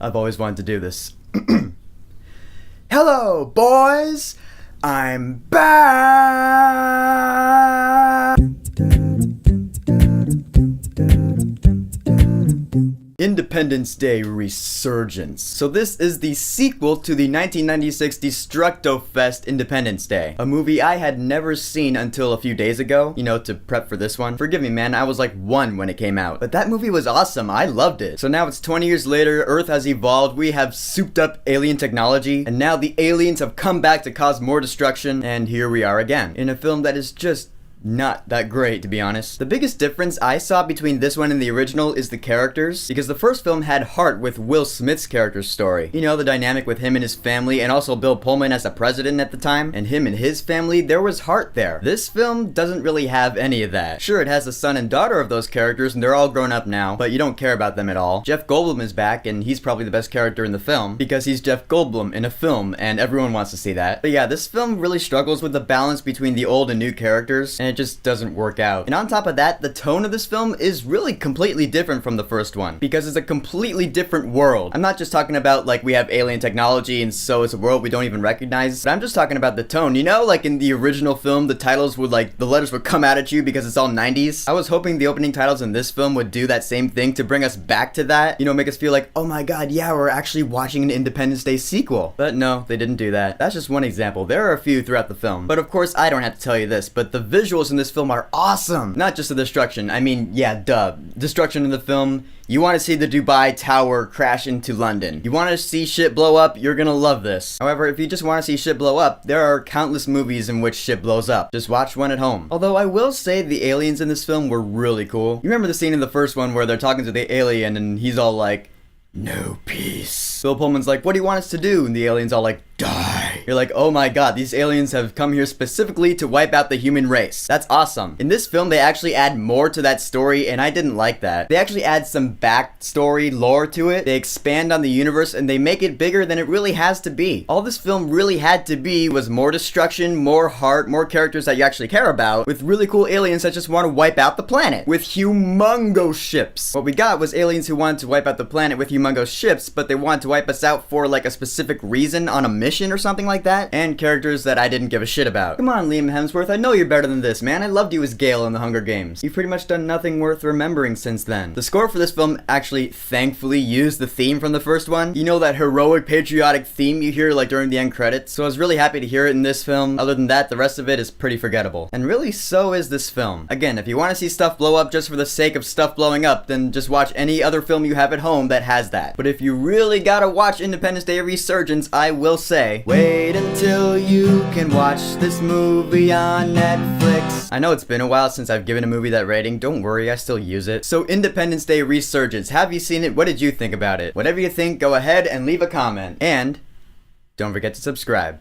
I've always wanted to do this. Hello, boys! I'm back! Independence Day Resurgence. So this is the sequel to the 1996 Destructo Fest Independence Day, a movie I had never seen until a few days ago, to prep for this one. Forgive me, man, I was like 1 when it came out. But that movie was awesome, I loved it. So now it's 20 years later, Earth has evolved, we have souped up alien technology, and now the aliens have come back to cause more destruction, and here we are again, in a film that is just not that great, to be honest. The biggest difference I saw between this one and the original is the characters, because the first film had heart with Will Smith's character's story. The dynamic with him and his family, and also Bill Pullman as the president at the time, and him and his family, there was heart there. This film doesn't really have any of that. Sure, it has the son and daughter of those characters, and they're all grown up now, but you don't care about them at all. Jeff Goldblum is back, and he's probably the best character in the film, because he's Jeff Goldblum in a film, and everyone wants to see that. But yeah, this film really struggles with the balance between the old and new characters, and it just doesn't work out. And on top of that, the tone of this film is really completely different from the first one, because it's a completely different world. I'm not just talking about like we have alien technology and so it's a world we don't even recognize, but I'm just talking about the tone. Like in the original film, the titles would the letters would come out at you because it's all 90s. I was hoping the opening titles in this film would do that same thing to bring us back to that, make us feel like, oh my god, yeah, we're actually watching an Independence Day sequel. But no, they didn't do that. That's just one example. There are a few throughout the film. But of course, I don't have to tell you this, but the visuals in this film are awesome. Not just the destruction. I mean, yeah, duh. Destruction in the film. You want to see the Dubai Tower crash into London. You want to see shit blow up, you're gonna love this. However, if you just want to see shit blow up, there are countless movies in which shit blows up. Just watch one at home. Although I will say the aliens in this film were really cool. You remember the scene in the first one where they're talking to the alien and he's all like, "No peace." Bill Pullman's like, "What do you want us to do?" And the alien's all like, "Die." You're like, oh my god, these aliens have come here specifically to wipe out the human race. That's awesome. In this film, they actually add more to that story, and I didn't like that. They actually add some backstory lore to it. They expand on the universe, and they make it bigger than it really has to be. All this film really had to be was more destruction, more heart, more characters that you actually care about, with really cool aliens that just want to wipe out the planet, with humongous ships. What we got was aliens who wanted to wipe out the planet with humongous ships, but they wanted to wipe us out for like a specific reason on a mission or something like that, and characters that I didn't give a shit about. Come on, Liam Hemsworth, I know you're better than this, man. I loved you as Gale in the Hunger Games. You've pretty much done nothing worth remembering since then. The score for this film actually, thankfully, used the theme from the first one. That heroic, patriotic theme you hear during the end credits, so I was really happy to hear it in this film. Other than that, the rest of it is pretty forgettable. And really, so is this film. Again, if you want to see stuff blow up just for the sake of stuff blowing up, then just watch any other film you have at home that has that. But if you really gotta watch Independence Day Resurgence, I will say, wait until you can watch this movie on Netflix. I know it's been a while since I've given a movie that rating. Don't worry, I still use it. So Independence Day Resurgence, have you seen it? What did you think about it? Whatever you think, go ahead and leave a comment. And don't forget to subscribe.